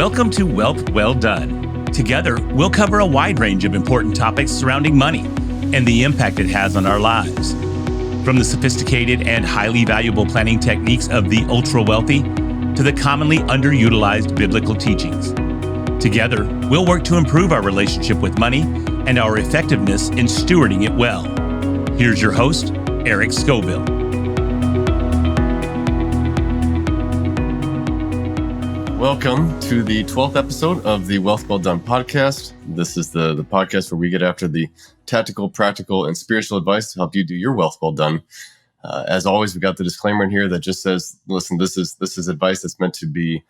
Welcome to Wealth Well Done. Together, we'll cover a wide range of important topics surrounding money and the impact it has on our lives. From the sophisticated and highly valuable planning techniques of the ultra-wealthy to the commonly underutilized biblical teachings. Together, we'll work to improve our relationship with money and our effectiveness in stewarding it well. Here's your host, Eric Scovill. Welcome to the 12th episode of the Wealth Well Done podcast. This is the podcast where we get after the tactical, practical, and spiritual advice to help you do your wealth well done. As always, we got the disclaimer in here that just says, listen, this is advice that's meant to be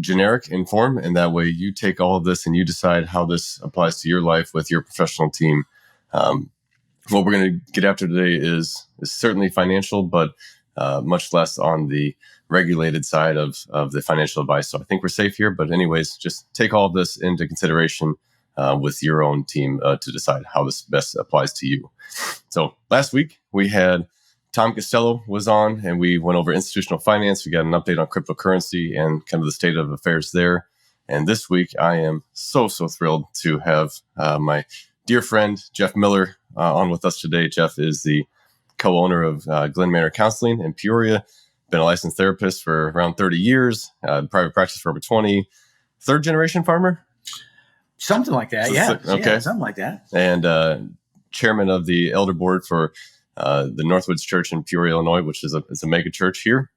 generic in form, and that way you take all of this and you decide how this applies to your life with your professional team. What we're going to get after today is certainly financial, but much less on the regulated side of the financial advice. So I think we're safe here. But anyways, just take all of this into consideration with your own team to decide how this best applies to you. So last week we had Tom Costello was on and we went over institutional finance. We got an update on cryptocurrency and kind of the state of affairs there. And this week I am so thrilled to have my dear friend, Jeff Miller, on with us today. Jeff is the co-owner of Glen Manor Counseling in Peoria. Been a licensed therapist for around 30 years, private practice for over 20. Third generation farmer? Something like that, yeah. Okay. Yeah, something like that. And chairman of the elder board for the Northwoods Church in Peoria, Illinois, which is a mega church here.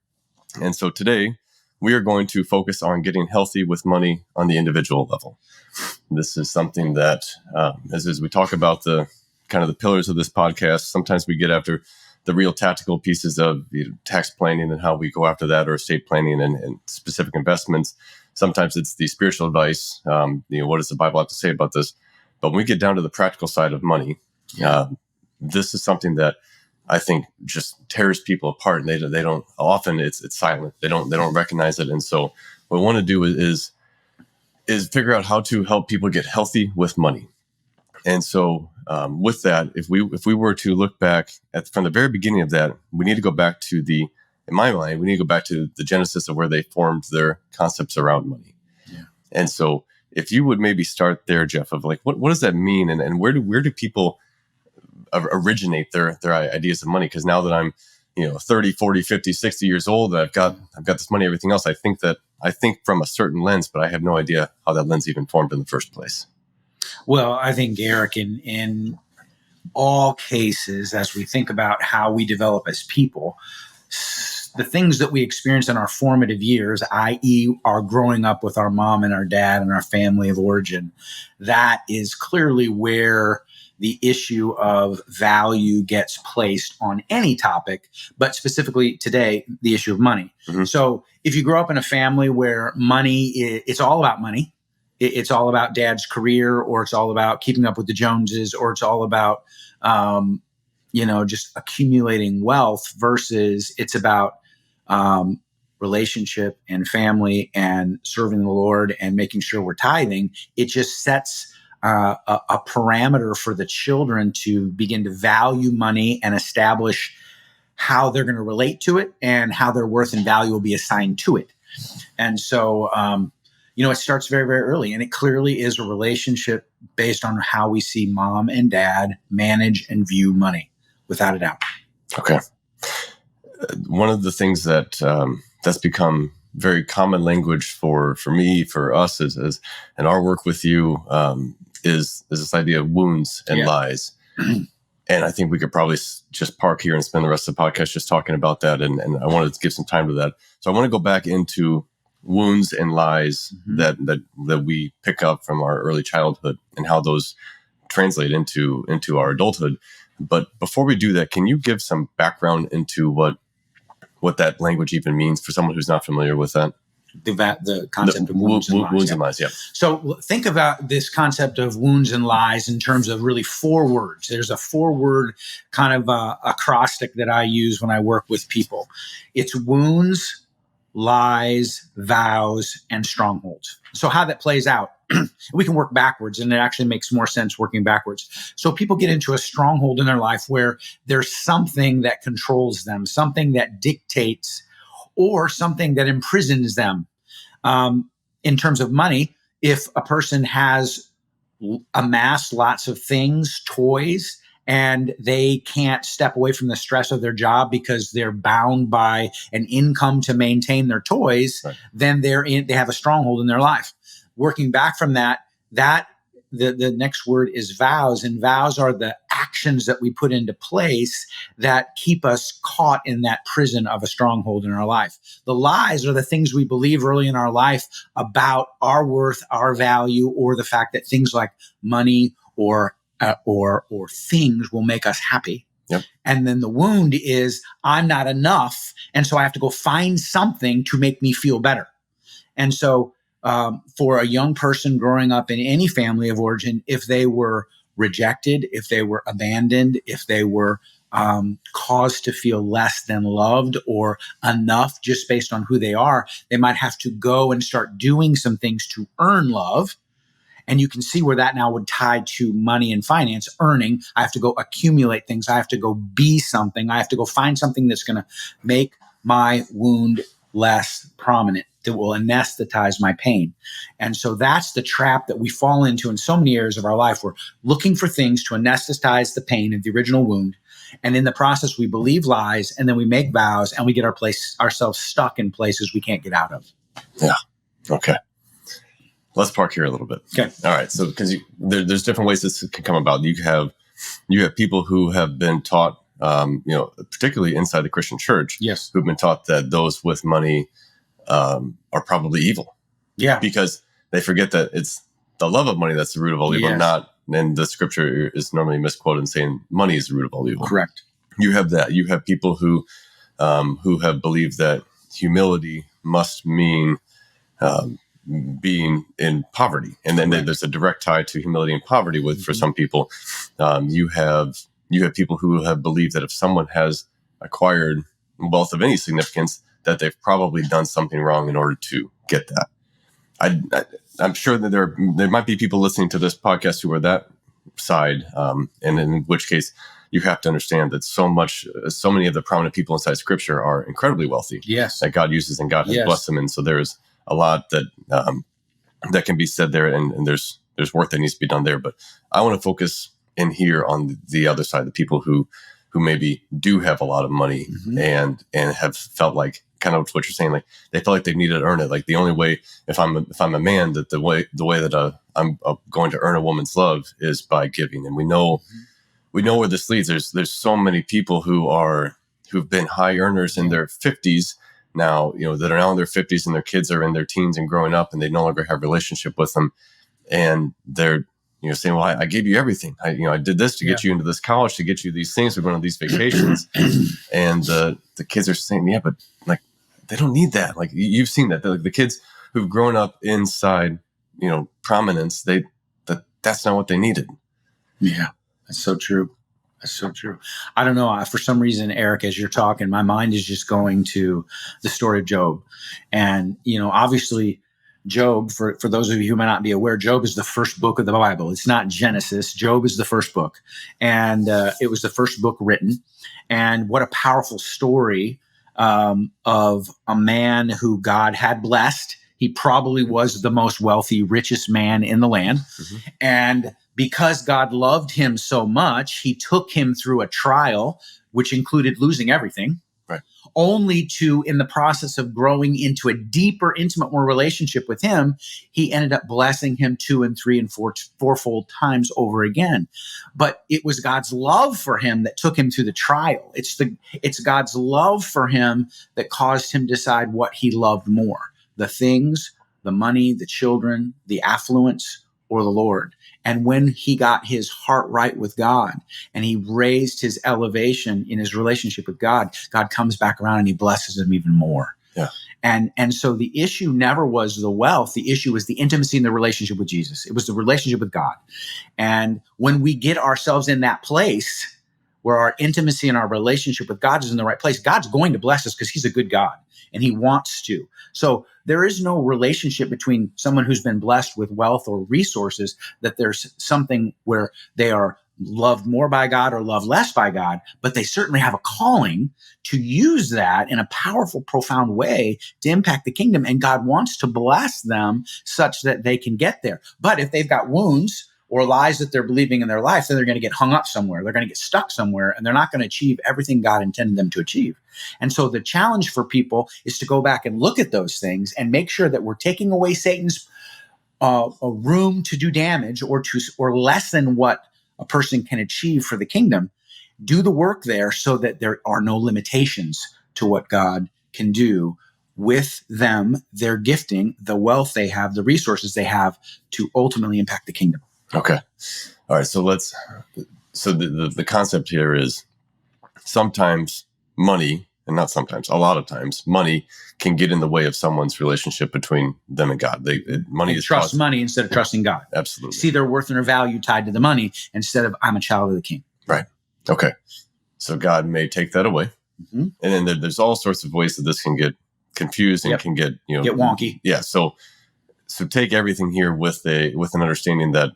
And so today we are going to focus on getting healthy with money on the individual level. This is something that, as we talk about the kind of the pillars of this podcast, sometimes we get after the real tactical pieces of tax planning and how we go after that, or estate planning and specific investments. Sometimes it's the spiritual advice. What does the Bible have to say about this? But when we get down to the practical side of money, this is something that I think just tears people apart. And they don't often it's silent. They don't recognize it. And so what we want to do is figure out how to help people get healthy with money. And so with that, if we were to look back from the very beginning of that, we need to go back to in my mind, we need to go back to the genesis of where they formed their concepts around money. Yeah. And so if you would maybe start there, Jeff, of like, what does that mean? And where do people originate their ideas of money? Because now that I'm 30, 40, 50, 60 years old, I've got this money, everything else. I think from a certain lens, but I have no idea how that lens even formed in the first place. Well, I think, Eric, in all cases, as we think about how we develop as people, the things that we experience in our formative years, i.e. our growing up with our mom and our dad and our family of origin, that is clearly where the issue of value gets placed on any topic, but specifically today, the issue of money. Mm-hmm. So if you grow up in a family where it's all about money, it's all about dad's career, or it's all about keeping up with the Joneses, or it's all about, just accumulating wealth versus it's about relationship and family and serving the Lord and making sure we're tithing. It just sets a parameter for the children to begin to value money and establish how they're going to relate to it and how their worth and value will be assigned to it. And so, it starts very, very early, and it clearly is a relationship based on how we see mom and dad manage and view money, without a doubt. Okay. One of the things that's become very common language for me, for us, is in our work with you, is this idea of wounds and lies. And I think we could probably just park here and spend the rest of the podcast just talking about that. And I wanted to give some time to that. So I want to go back into wounds and lies that we pick up from our early childhood and how those translate into our adulthood. But before we do that, can you give some background into what that language even means for someone who's not familiar with that? The concept of wounds and lies. Yeah. So think about this concept of wounds and lies in terms of really 4 words. There's a 4-word kind of acrostic that I use when I work with people. It's wounds, lies, vows, and strongholds. So how that plays out, we can work backwards, and it actually makes more sense working backwards. So people get into a stronghold in their life where there's something that controls them, something that dictates, or something that imprisons them. in terms of money, if a person has amassed lots of things, toys, and they can't step away from the stress of their job because they're bound by an income to maintain their toys, Right. then they have a stronghold in their life. Working back from that, the next word is vows, and vows are the actions that we put into place that keep us caught in that prison of a stronghold in our life. The lies are the things we believe early in our life about our worth, our value, or the fact that things like money or things will make us happy. Yep. And then the wound is I'm not enough, and so I have to go find something to make me feel better. And so for a young person growing up in any family of origin, if they were rejected, if they were abandoned, if they were caused to feel less than loved or enough just based on who they are, they might have to go and start doing some things to earn love. And you can see where that now would tie to money and finance, earning. I have to go accumulate things. I have to go be something. I have to go find something that's going to make my wound less prominent, that will anesthetize my pain. And so that's the trap that we fall into in so many areas of our life. We're looking for things to anesthetize the pain of the original wound. And in the process, we believe lies, and then we make vows, and we get ourselves stuck in places we can't get out of. Yeah. Okay. Let's park here a little bit. Okay. All right. So, because there's different ways this can come about. You have people who have been taught, particularly inside the Christian church, yes, who've been taught that those with money are probably evil. Yeah. Because they forget that it's the love of money that's the root of all evil, Yes. not. And the scripture is normally misquoted saying money is the root of all evil. Correct. You have that. You have people who have believed that humility must mean being in poverty, and then there's a direct tie to humility and poverty for some people. You have people who have believed that if someone has acquired wealth of any significance, that they've probably done something wrong in order to get that. I'm sure that there might be people listening to this podcast who are that side, and in which case you have to understand that so many of the prominent people inside Scripture are incredibly wealthy. Yes. That God uses and God has Yes. blessed them, and so there's a lot that can be said there, and there's work that needs to be done there. But I want to focus in here on the other side, the people who maybe do have a lot of money and have felt like, kind of what you're saying, like they felt like they needed to earn it. Like the only way, if I'm a man, that the way that I'm going to earn a woman's love is by giving. And we know where this leads. There's so many people who've been high earners in their 50s now, that are now in their 50s, and their kids are in their teens and growing up, and they no longer have a relationship with them, and they're saying, well, I gave you everything. I did this to get you into this college, to get you these things. We're going on these vacations. And the kids are saying, yeah, but like, they don't need that. Like, you've seen that. The kids who've grown up inside, prominence, that's not what they needed. Yeah, that's so true. That's so true. I don't know. For some reason, Eric, as you're talking, my mind is just going to the story of Job. And, obviously, Job, for those of you who may not be aware, Job is the first book of the Bible. It's not Genesis. Job is the first book. And it was the first book written. And what a powerful story of a man who God had blessed. He probably was the most wealthy, richest man in the land. Mm-hmm. And because God loved him so much, he took him through a trial, which included losing everything. Only to, in the process of growing into a deeper, intimate, more relationship with him, he ended up blessing him 2 and 3 and 4-fold times over again. But it was God's love for him that took him through the trial. It's God's love for him that caused him to decide what he loved more: the things, the money, the children, the affluence, or the Lord. And when he got his heart right with God and he raised his elevation in his relationship with God, God comes back around and he blesses him even more. Yeah. And so the issue never was the wealth. The issue was the intimacy in the relationship with Jesus. It was the relationship with God. And when we get ourselves in that place where our intimacy and our relationship with God is in the right place, God's going to bless us because he's a good God and he wants to. So there is no relationship between someone who's been blessed with wealth or resources that there's something where they are loved more by God or loved less by God, but they certainly have a calling to use that in a powerful, profound way to impact the kingdom. And God wants to bless them such that they can get there. But if they've got wounds or lies that they're believing in their life, then they're going to get hung up somewhere. They're going to get stuck somewhere, and they're not going to achieve everything God intended them to achieve. And so the challenge for people is to go back and look at those things and make sure that we're taking away Satan's a room to do damage or lessen what a person can achieve for the kingdom. Do the work there so that there are no limitations to what God can do with them, their gifting, the wealth they have, the resources they have to ultimately impact the kingdom. Okay. All right. So the concept here is sometimes money, and not sometimes, a lot of times, money can get in the way of someone's relationship between them and God. Money is trust money instead of trusting God. Absolutely. See their worth and their value tied to the money instead of I'm a child of the king. Right. Okay. So God may take that away. Mm-hmm. And then there's all sorts of ways that this can get confused and can get, get wonky. Yeah. So take everything here with an understanding that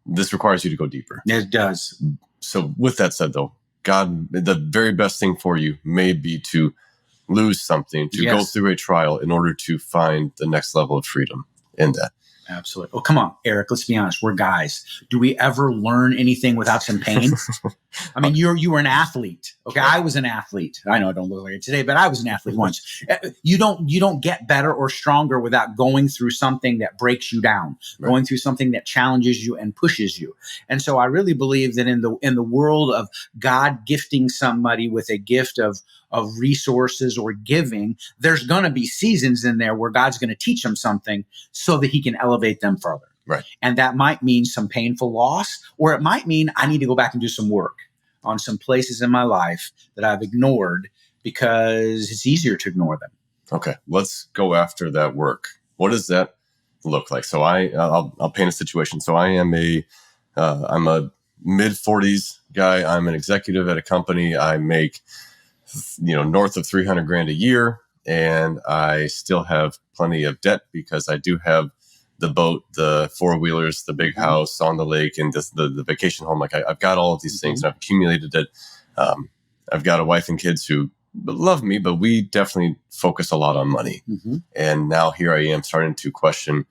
this requires you to go deeper. It does. So with that said, though, God, the very best thing for you may be to lose something, to go through a trial in order to find the next level of freedom in that. Absolutely. Well, come on, Eric, let's be honest. We're guys. Do we ever learn anything without some pain? I mean, you were an athlete. Okay. I was an athlete. I know I don't look like it today, but I was an athlete once. You don't get better or stronger without going through something that breaks you down, going through something that challenges you and pushes you. And so I really believe that in the world of God gifting somebody with a gift of resources or giving, there's going to be seasons in there where God's going to teach them something so that he can elevate them further. Right. And that might mean some painful loss, or it might mean I need to go back and do some work on some places in my life that I've ignored because it's easier to ignore them. Okay. Let's go after that work. What does that look like? So I'll paint a situation. So I'm a mid-40s guy. I'm an executive at a company. I make north of $300,000 a year, and I still have plenty of debt because I do have the boat, the four-wheelers, the big house on the lake, and the vacation home. Like I've got all of these things, and I've accumulated it. I've got a wife and kids who love me, but we definitely focus a lot on money. Mm-hmm. And now here I am starting to question.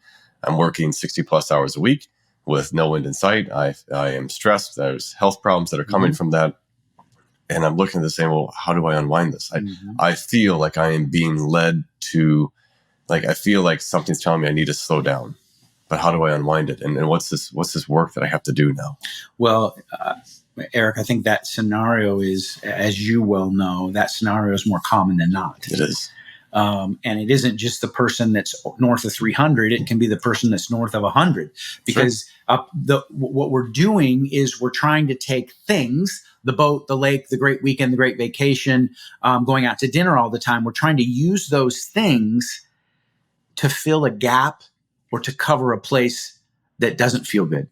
I'm working 60 plus hours a week with no end in sight. I am stressed. There's health problems that are coming from that. And I'm looking at this saying, well, how do I unwind this? I feel like I am being led to, I feel like something's telling me I need to slow down. But how do I unwind it? And what's this work that I have to do now? Well, Eric, I think that scenario is, as you well know, that scenario is more common than not. It is. And it isn't just the person that's north of 300. It can be the person that's north of 100. Because what we're doing is we're trying to take things, the boat, the lake, the great weekend, the great vacation, going out to dinner all the time. We're trying to use those things to fill a gap or to cover a place that doesn't feel good.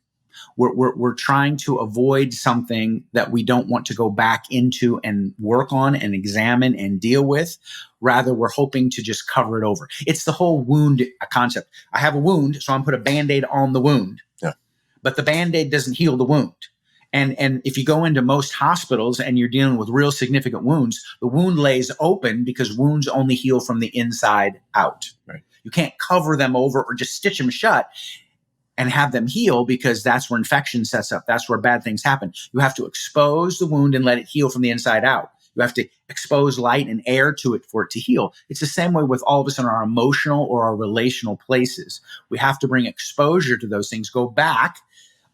We're trying to avoid something that we don't want to go back into and work on and examine and deal with. Rather, we're hoping to just cover it over. It's the whole wound concept. I have a wound, so I'm put a Band-Aid on the wound. Yeah. But the Band-Aid doesn't heal the wound. And if you go into most hospitals and you're dealing with real significant wounds, the wound lays open because wounds only heal from the inside out. Right. You can't cover them over or just stitch them shut and have them heal, because that's where infection sets up. That's where bad things happen. You have to expose the wound and let it heal from the inside out. You have to expose light and air to it for it to heal. It's the same way with all of us in our emotional or our relational places. We have to bring exposure to those things, go back,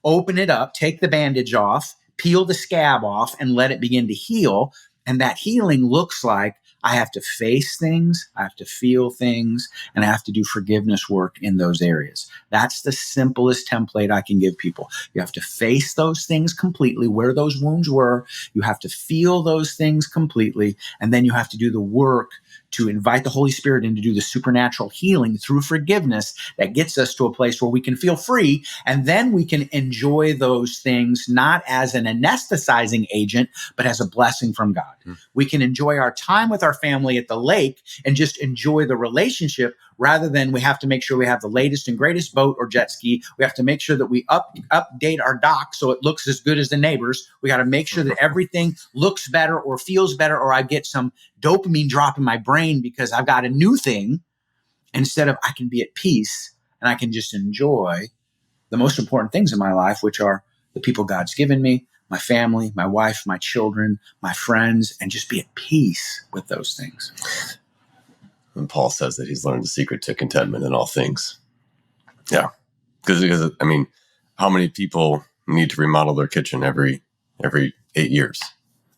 open it up, take the bandage off, peel the scab off, and let it begin to heal. And that healing looks like I have to face things, I have to feel things, and I have to do forgiveness work in those areas. That's the simplest template I can give people. You have to face those things completely, where those wounds were. You have to feel those things completely, and then you have to do the work to invite the Holy Spirit in to do the supernatural healing through forgiveness that gets us to a place where we can feel free, and then we can enjoy those things not as an anesthetizing agent, but as a blessing from God. We can enjoy our time with our family at the lake and just enjoy the relationship rather than we have to make sure we have the latest and greatest boat or jet ski. We have to make sure that we update our dock so it looks as good as the neighbors. We got to make sure that everything looks better or feels better, or I get some dopamine drop in my brain because I've got a new thing, instead of I can be at peace and I can just enjoy the most important things in my life, which are the people God's given me, my family, my wife, my children, my friends, and just be at peace with those things. And Paul says that he's learned the secret to contentment in all things. Yeah. Because I mean, how many people need to remodel their kitchen every 8 years?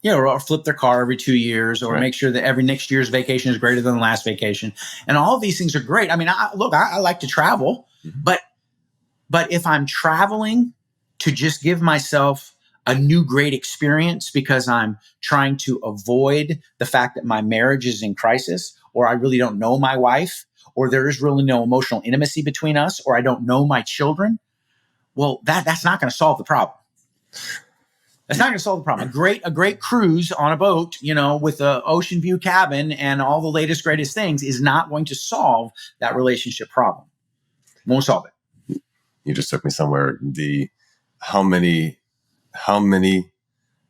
Yeah, or flip their car every 2 years, or make sure that every next year's vacation is greater than the last vacation. And all of these things are great. I mean, I like to travel, but if I'm traveling to just give myself a new great experience because I'm trying to avoid the fact that my marriage is in crisis, or I really don't know my wife, or there is really no emotional intimacy between us, or I don't know my children, well, that's not going to solve the problem. That's not going to solve the problem. A great cruise on a boat, with an ocean view cabin and all the latest, greatest things is not going to solve that relationship problem. Won't solve it. You just took me somewhere. How many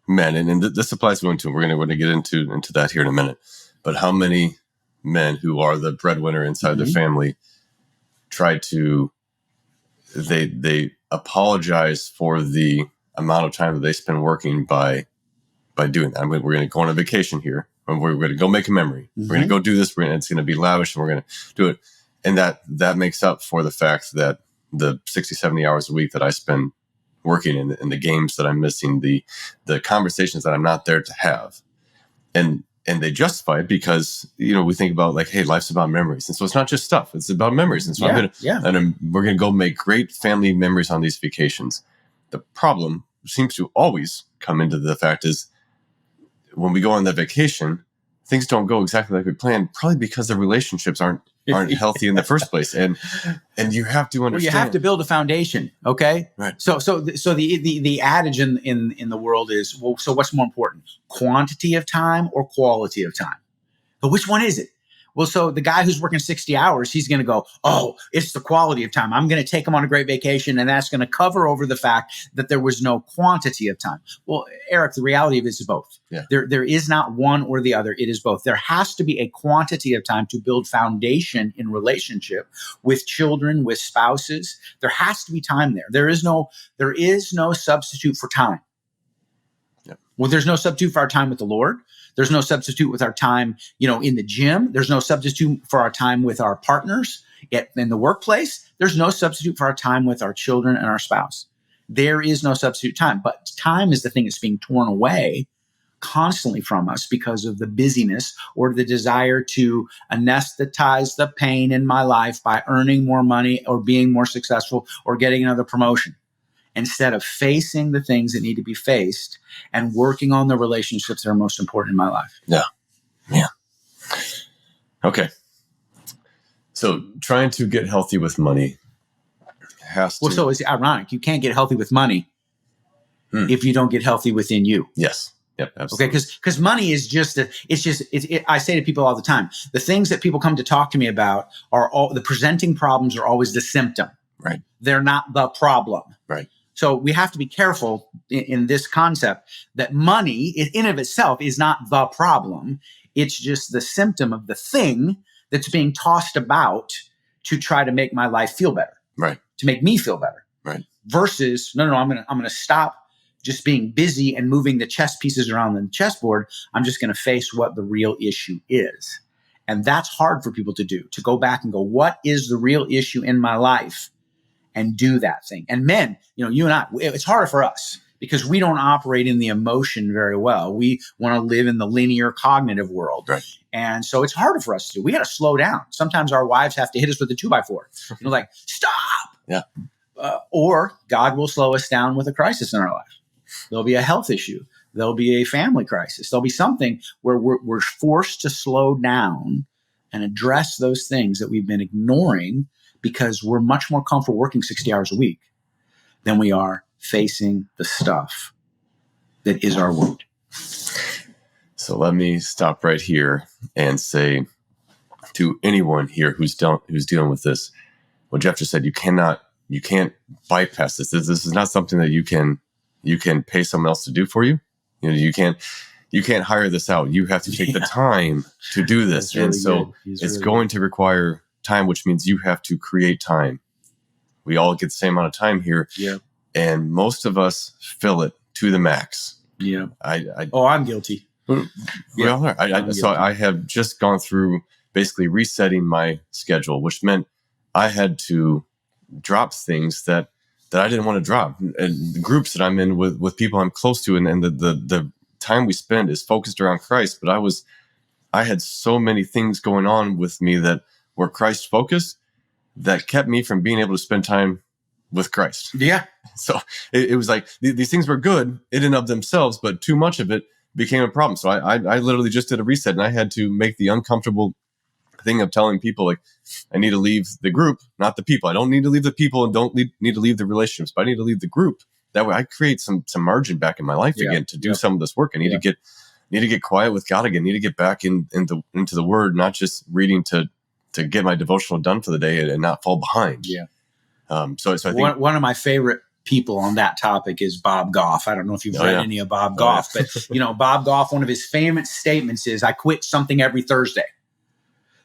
men, and this applies to women too. We're going to get into that here in a minute. But how many men who are the breadwinner inside their family they apologize for the amount of time that they spend working by doing that. I mean, we're going to go on a vacation here, and we're going to go make a memory. We're going to go do this. It's going to be lavish, and we're going to do it. And that makes up for the fact that the 60, 70 hours a week that I spend working in the games that I'm missing, the conversations that I'm not there to have. And they justify it because, we think about like, hey, life's about memories. And so it's not just stuff, it's about memories. And so we're going to go make great family memories on these vacations. The problem seems to always come into the fact is when we go on that vacation, things don't go exactly like we planned, probably because the relationships aren't healthy in the first place. And you have to understand. Well, you have to build a foundation. Okay. Right. So the adage in the world is, well, so what's more important, quantity of time or quality of time? But which one is it? Well, so the guy who's working 60 hours, he's going to go, oh, it's the quality of time. I'm going to take him on a great vacation, and that's going to cover over the fact that there was no quantity of time. Well, Eric, the reality of it is both. Yeah. There is not one or the other. It is both. There has to be a quantity of time to build foundation in relationship with children, with spouses. There has to be time there. There is no substitute for time. Yeah. Well, there's no substitute for our time with the Lord. There's no substitute with our time, in the gym. There's no substitute for our time with our partners in the workplace. There's no substitute for our time with our children and our spouse. There is no substitute time. But time is the thing that's being torn away constantly from us because of the busyness or the desire to anesthetize the pain in my life by earning more money or being more successful or getting another promotion, instead of facing the things that need to be faced and working on the relationships that are most important in my life. Yeah. Yeah. Okay. So trying to get healthy with money has to... Well, so it's ironic. You can't get healthy with money if you don't get healthy within you. Yes. Yep. Absolutely. Okay. Because money is I say to people all the time, the things that people come to talk to me about are all the presenting problems are always the symptom. Right. They're not the problem. Right. So we have to be careful in this concept that money in of itself is not the problem. It's just the symptom of the thing that's being tossed about to try to make my life feel better. Right. To make me feel better. Right. Versus, no, I'm going to stop just being busy and moving the chess pieces around the chessboard. I'm just going to face what the real issue is. And that's hard for people to do, to go back and go, what is the real issue in my life? And do that thing. And men, you and I, it's harder for us because we don't operate in the emotion very well. We want to live in the linear cognitive world. Right. And so it's harder for us to do. We got to slow down. Sometimes our wives have to hit us with a 2x4. Like, stop. Yeah. Or God will slow us down with a crisis in our life. There'll be a health issue. There'll be a family crisis. There'll be something where we're forced to slow down and address those things that we've been ignoring because we're much more comfortable working 60 hours a week than we are facing the stuff that is our wound. So let me stop right here and say to anyone here who's dealing with this, what Jeff just said, you can't bypass this. This is not something that you can pay someone else to do for you. You can't hire this out. You have to take the time to do this. Really and so it's really going to require time, which means you have to create time. We all get the same amount of time here. Yeah. And most of us fill it to the max. Yeah. I'm guilty. We all are. So I have just gone through basically resetting my schedule, which meant I had to drop things that I didn't want to drop. And the groups that I'm in with people I'm close to, and the time we spend is focused around Christ. But I had so many things going on with me that were Christ focused that kept me from being able to spend time with Christ. Yeah. So it was like these things were good in and of themselves, but too much of it became a problem. So I literally just did a reset, and I had to make the uncomfortable thing of telling people, like, I need to leave the group, not the people. I don't need to leave the people and don't need to leave the relationships, but I need to leave the group. That way I create some margin back in my life again to do some of this work. I need to get quiet with God again. I need to get back into the Word, not just reading to get my devotional done for the day and not fall behind. Yeah. So I think one of my favorite people on that topic is Bob Goff. I don't know if you've read any of Bob Goff, but Bob Goff, one of his famous statements is, "I quit something every Thursday."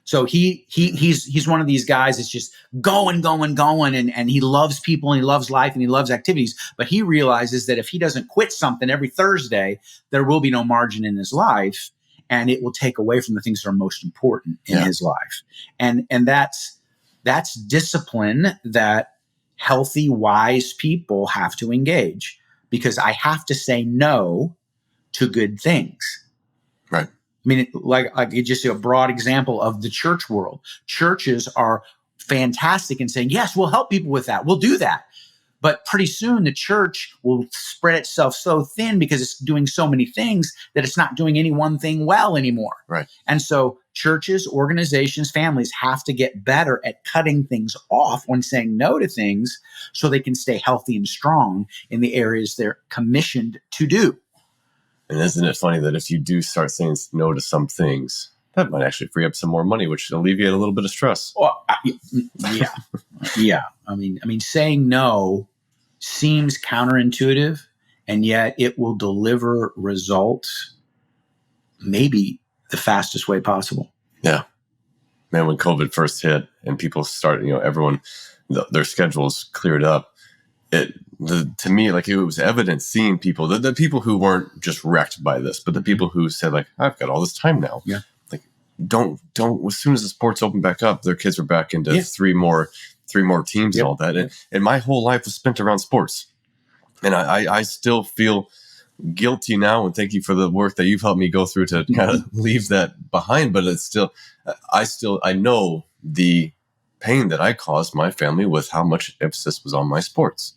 So he's one of these guys that's just going, and he loves people and he loves life and he loves activities. But he realizes that if he doesn't quit something every Thursday, there will be no margin in his life, and it will take away from the things that are most important in his life. And that's discipline that healthy, wise people have to engage, because I have to say no to good things. Right. I mean, like just a broad example of the church world. Churches are fantastic in saying, yes, we'll help people with that. We'll do that. But pretty soon the church will spread itself so thin because it's doing so many things that it's not doing any one thing well anymore. Right. And so churches, organizations, families have to get better at cutting things off when saying no to things so they can stay healthy and strong in the areas they're commissioned to do. And isn't it funny that if you do start saying no to some things, that might actually free up some more money, which will alleviate a little bit of stress. Well, yeah. I mean, saying no seems counterintuitive, and yet it will deliver results maybe the fastest way possible. Yeah. Man, when COVID first hit and people started, everyone, their schedules cleared up, to me, like, it was evident seeing people, the people who weren't just wrecked by this, but the people who said, like, I've got all this time now. Yeah. Like, don't, as soon as the sports opened back up, their kids were back into three more teams and all that. And my whole life was spent around sports. And I still feel guilty now, and thank you for the work that you've helped me go through to kind of leave that behind. But it's still, I know the pain that I caused my family with how much emphasis was on my sports.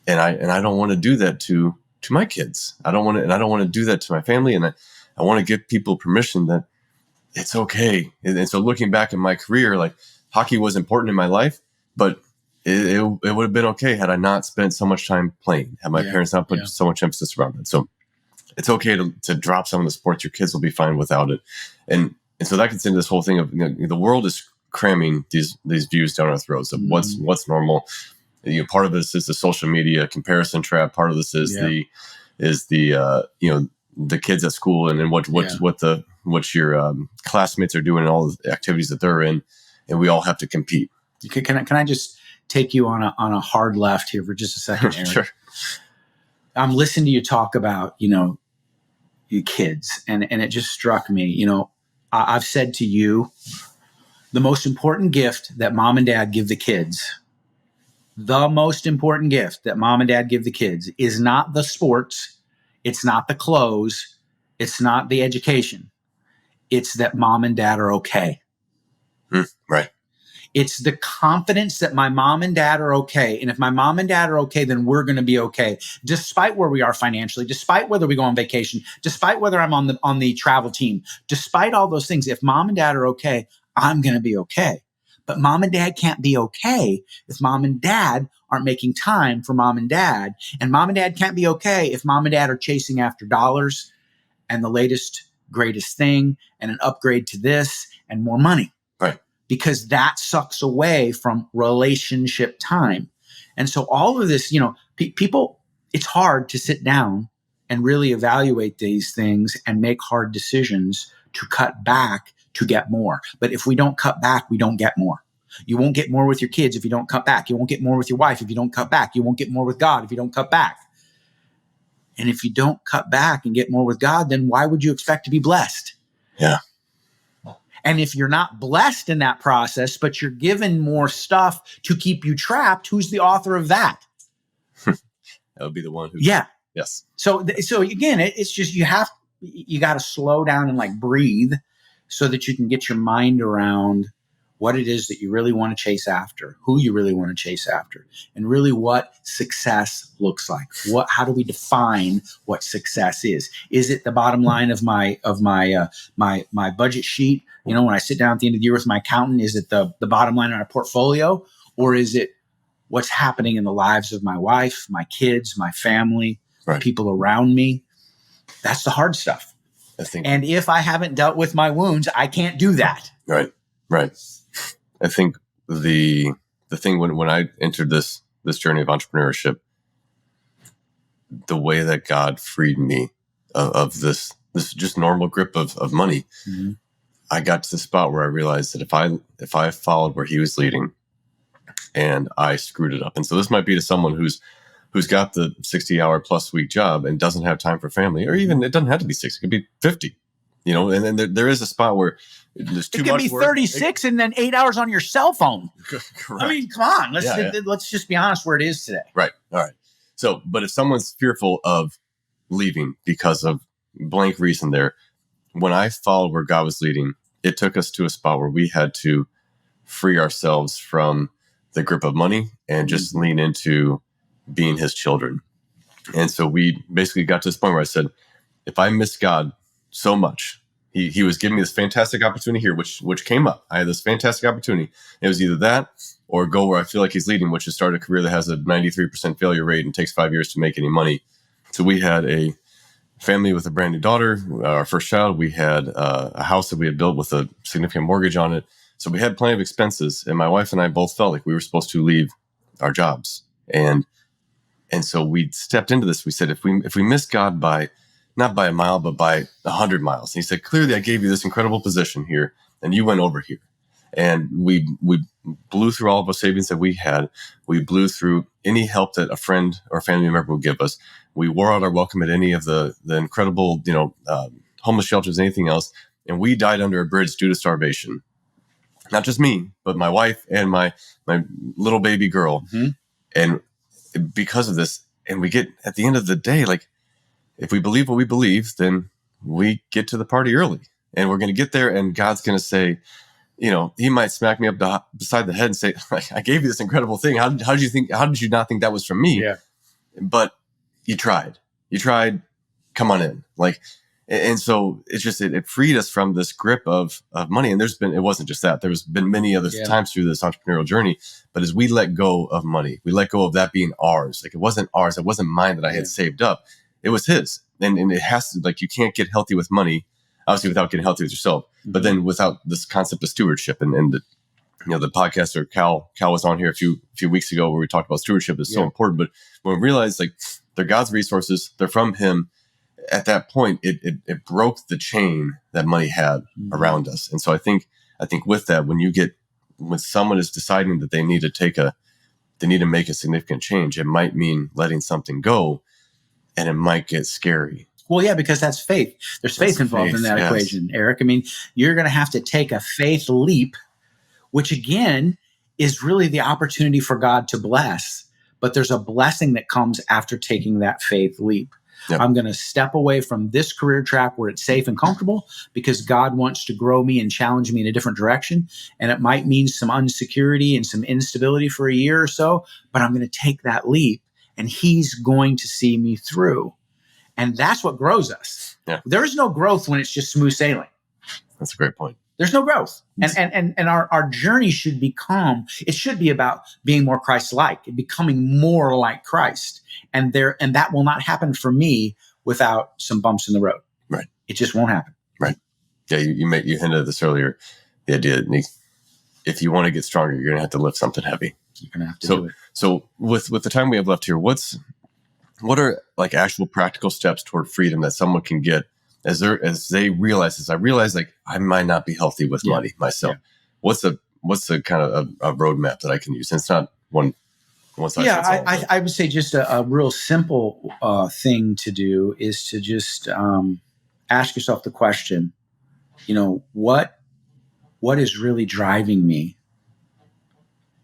And I don't want to do that to my kids. I don't want to do that to my family. And I want to give people permission that it's okay. And so looking back in my career, like, hockey was important in my life, but it would have been okay had I not spent so much time playing, had my parents not put so much emphasis around it. So it's okay to drop some of the sports. Your kids will be fine without it. And so that gets into this whole thing of, the world is cramming these views down our throats of what's normal. Part of this is the social media comparison trap. Part of this is the kids at school and then what your classmates are doing and all the activities that they're in, and we all have to compete. Can I just take you on a hard left here for just a second, Aaron? Sure. I'm listening to you talk about your kids, and it just struck me. I've said to you, the most important gift that mom and dad give the kids. The most important gift that mom and dad give the kids is not the sports. It's not the clothes. It's not the education. It's that mom and dad are okay. Right. It's the confidence that my mom and dad are okay. And if my mom and dad are okay, then we're going to be okay. Despite where we are financially, despite whether we go on vacation, despite whether I'm on the travel team, despite all those things, if mom and dad are okay, I'm going to be okay. But mom and dad can't be okay if mom and dad aren't making time for mom and dad. And mom and dad can't be okay if mom and dad are chasing after dollars and the latest, greatest thing and an upgrade to this and more money. because that sucks away from relationship time. And so all of this, people, it's hard to sit down and really evaluate these things and make hard decisions to cut back to get more. But if we don't cut back, we don't get more. You won't get more with your kids if you don't cut back. You won't get more with your wife if you don't cut back. You won't get more with God if you don't cut back. And if you don't cut back and get more with God, then why would you expect to be blessed? Yeah. And if you're not blessed in that process, but you're given more stuff to keep you trapped, who's the author of that? That would be the one who. Yeah. Yes. So again, it's just you got to slow down and breathe so that you can get your mind around what it is that you really want to chase after, who you really want to chase after, and really what success looks like. How do we define what success is? Is it the bottom line of my budget sheet? When I sit down at the end of the year with my accountant, is it the bottom line on a portfolio, or is it what's happening in the lives of my wife, my kids, my family, right, people around me? That's the hard stuff. And if I haven't dealt with my wounds, I can't do that. Right. I think the thing when I entered this journey of entrepreneurship, the way that God freed me of this just normal grip of money, mm-hmm. I got to the spot where I realized that if I followed where he was leading and I screwed it up. And so this might be to someone who's got the 60-hour plus week job and doesn't have time for family, or even it doesn't have to be 60, it could be 50. And then there is a spot where there's too much work. It can be 36 and then 8 hours on your cell phone. Correct. I mean, come on. Let's just be honest where it is today. Right. All right. So, but if someone's fearful of leaving because of blank reason there, when I followed where God was leading, it took us to a spot where we had to free ourselves from the grip of money and just lean into being his children. And so we basically got to this point where I said, if I miss God so much, he was giving me this fantastic opportunity here, which came up. I had this fantastic opportunity. It was either that or go where I feel like he's leading, which is start a career that has a 93% failure rate and takes 5 years to make any money. So we had a family with a brand new daughter, our first child. We had a house that we had built with a significant mortgage on it. So we had plenty of expenses. And my wife and I both felt like we were supposed to leave our jobs. And so we stepped into this. We said, if we miss God by not by a mile, but by 100 miles. And he said, clearly I gave you this incredible position here and you went over here. And we blew through all of the savings that we had. We blew through any help that a friend or family member would give us. We wore out our welcome at any of the incredible, homeless shelters, anything else. And we died under a bridge due to starvation. Not just me, but my wife and my little baby girl. Mm-hmm. And because of this, and we get at the end of the day, if we believe what we believe, then we get to the party early and we're going to get there and God's going to say, he might smack me up beside the head and say, I gave you this incredible thing. How did you not think that was from me? Yeah. But you tried, come on in. And so it's just, it freed us from this grip of money. And it wasn't just that. There's been many other times through this entrepreneurial journey, but as we let go of money, we let go of that being ours. It wasn't ours. It wasn't mine that I had saved up. It was his. And it has to, you can't get healthy with money, obviously without getting healthy with yourself, mm-hmm. but then without this concept of stewardship. And the podcaster Cal was on here a few weeks ago where we talked about stewardship is so important. But when we realized they're God's resources, they're from him, at that point, it broke the chain that money had mm-hmm. around us. And so I think with that, when someone is deciding that they need to make a significant change, it might mean letting something go. And it might get scary. Well, yeah, because that's faith. There's faith involved in that equation, Eric. I mean, you're going to have to take a faith leap, which again is really the opportunity for God to bless. But there's a blessing that comes after taking that faith leap. Yep. I'm going to step away from this career track where it's safe and comfortable because God wants to grow me and challenge me in a different direction. And it might mean some insecurity and some instability for a year or so, but I'm going to take that leap. And he's going to see me through. And that's what grows us. Yeah. There is no growth when it's just smooth sailing. That's a great point. There's no growth. And our journey should be about being more Christ-like and becoming more like Christ. And that will not happen for me without some bumps in the road. Right. It just won't happen. Right. Yeah, you hinted at this earlier, the idea that if you want to get stronger, you're going to have to lift something heavy. You're going to have to do it. So with the time we have left here, what are like actual practical steps toward freedom that someone can get as they realize this? I realize like I might not be healthy with money myself. Yeah. What's the kind of a roadmap that I can use? And it's not one size fits all. I would say just a real simple thing to do is to just ask yourself the question, what is really driving me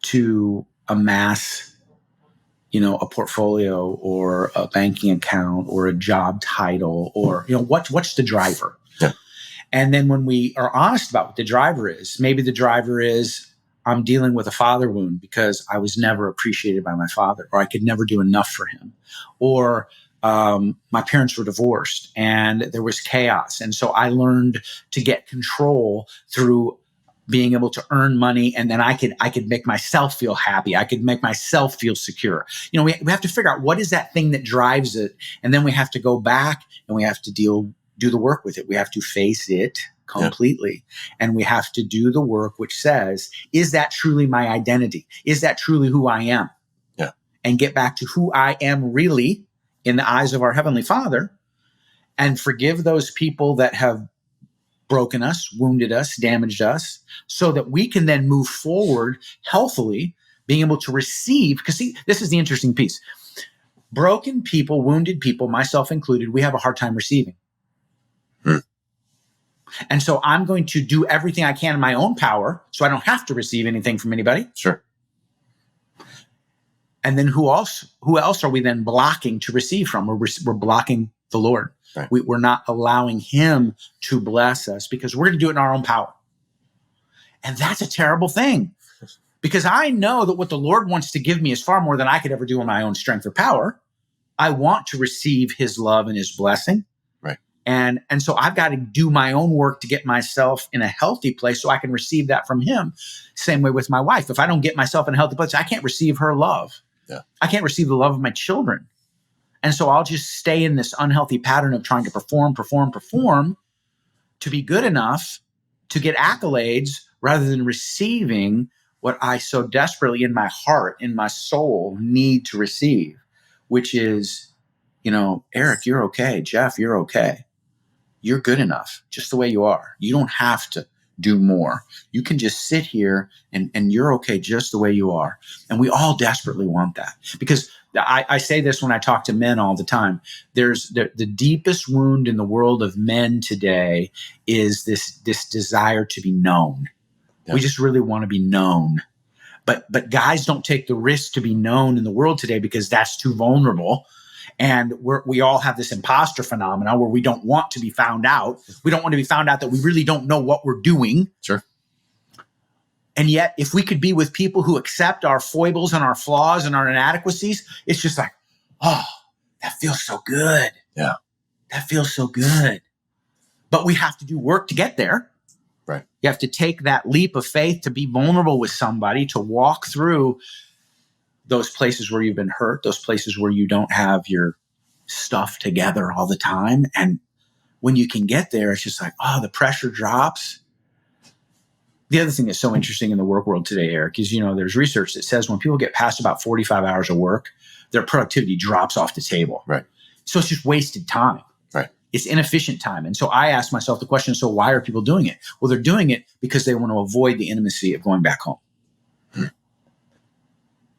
to amass, a portfolio or a banking account or a job title, or, what's the driver? Yeah. And then when we are honest about what the driver is, maybe the driver is I'm dealing with a father wound because I was never appreciated by my father, or I could never do enough for him, or my parents were divorced and there was chaos. And so I learned to get control through being able to earn money, and then I could make myself feel happy. I could make myself feel secure. We have to figure out what is that thing that drives it, and then we have to go back and we have to do the work with it. We have to face it completely, and we have to do the work which says, is that truly my identity? Is that truly who I am? Yeah. And get back to who I am really in the eyes of our Heavenly Father, and forgive those people that have broken us, wounded us, damaged us, so that we can then move forward healthily, being able to receive. Because see, this is the interesting piece. Broken people, wounded people, myself included, we have a hard time receiving. And so I'm going to do everything I can in my own power so I don't have to receive anything from anybody. Sure. And then who else are we then blocking to receive from? We're blocking the Lord. Right. We're not allowing him to bless us because we're going to do it in our own power. And that's a terrible thing, because I know that what the Lord wants to give me is far more than I could ever do in my own strength or power. I want to receive his love and his blessing. Right. And so I've got to do my own work to get myself in a healthy place so I can receive that from him. Same way with my wife. If I don't get myself in a healthy place, I can't receive her love. Yeah. I can't receive the love of my children. And so I'll just stay in this unhealthy pattern of trying to perform to be good enough to get accolades rather than receiving what I so desperately in my heart, in my soul need to receive, which is, Eric, you're okay. Jeff, you're okay. You're good enough just the way you are. You don't have to do more. You can just sit here and you're okay just the way you are. And we all desperately want that, because I say this when I talk to men all the time. There's the deepest wound in the world of men today is this desire to be known. Yeah. We just really want to be known. But guys don't take the risk to be known in the world today because that's too vulnerable. And we all have this imposter phenomena where we don't want to be found out. We don't want to be found out that we really don't know what we're doing. Sure. And yet, if we could be with people who accept our foibles and our flaws and our inadequacies, it's just like, oh, that feels so good. Yeah. That feels so good. But we have to do work to get there. Right. You have to take that leap of faith to be vulnerable with somebody, to walk through those places where you've been hurt, those places where you don't have your stuff together all the time. And when you can get there, it's just like, oh, the pressure drops. The other thing that's so interesting in the work world today, Eric, is, there's research that says when people get past about 45 hours of work, their productivity drops off the table. Right. So it's just wasted time. Right. It's inefficient time. And so I ask myself the question, so why are people doing it? Well, they're doing it because they want to avoid the intimacy of going back home.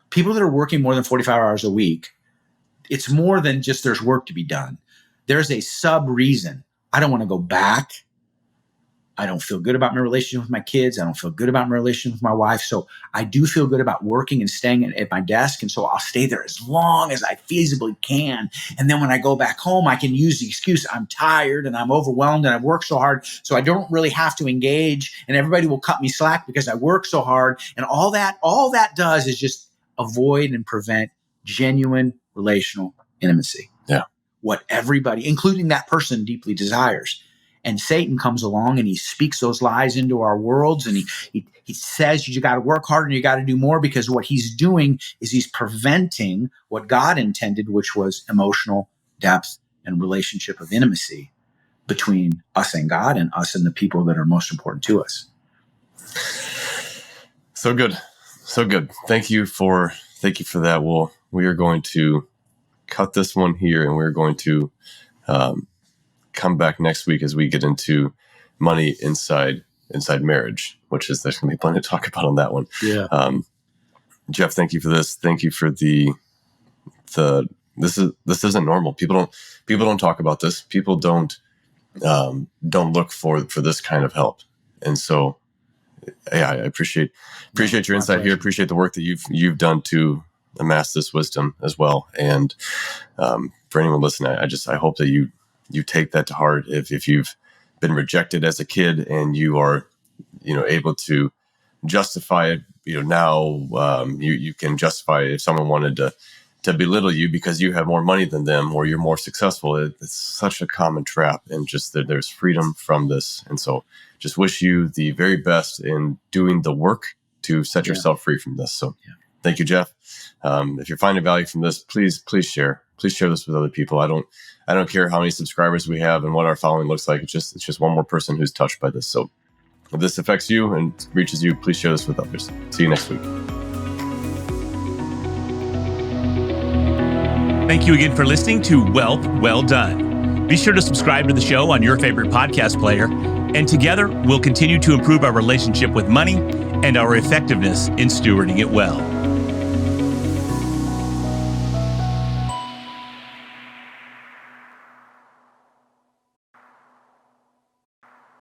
People that are working more than 45 hours a week, it's more than just there's work to be done. There's a sub reason. I don't want to go back. I don't feel good about my relationship with my kids. I don't feel good about my relationship with my wife. So I do feel good about working and staying at my desk. And so I'll stay there as long as I feasibly can. And then when I go back home, I can use the excuse, I'm tired and I'm overwhelmed and I've worked so hard. So I don't really have to engage, and everybody will cut me slack because I work so hard. And all that does is just avoid and prevent genuine relational intimacy. Yeah. What everybody, including that person, deeply desires. And Satan comes along and he speaks those lies into our worlds, and he says you got to work harder and you got to do more, because what he's doing is he's preventing what God intended, which was emotional depth and relationship of intimacy between us and God and us and the people that are most important to us. So good. So good. Thank you for that. We are going to cut this one here, and we're going to come back next week as we get into money inside marriage, which is, there's going to be plenty to talk about on that one. Yeah. Jeff, thank you for this. Thank you for this isn't normal. People don't talk about this. People don't look for this kind of help. And so, yeah, I appreciate your insight here. Appreciate the work that you've done to amass this wisdom as well. And for anyone listening, I hope that you take that to heart. If you've been rejected as a kid and you are, able to justify it, now you can justify it if someone wanted to belittle you because you have more money than them or you're more successful. It's such a common trap, and just that there's freedom from this. And so just wish you the very best in doing the work to set yourself free from this. So thank you, Jeff. If you're finding value from this, please share. Please share this with other people. I don't care how many subscribers we have and what our following looks like. It's just one more person who's touched by this. So if this affects you and reaches you, please share this with others. See you next week. Thank you again for listening to Wealth Well Done. Be sure to subscribe to the show on your favorite podcast player, and together we'll continue to improve our relationship with money and our effectiveness in stewarding it well.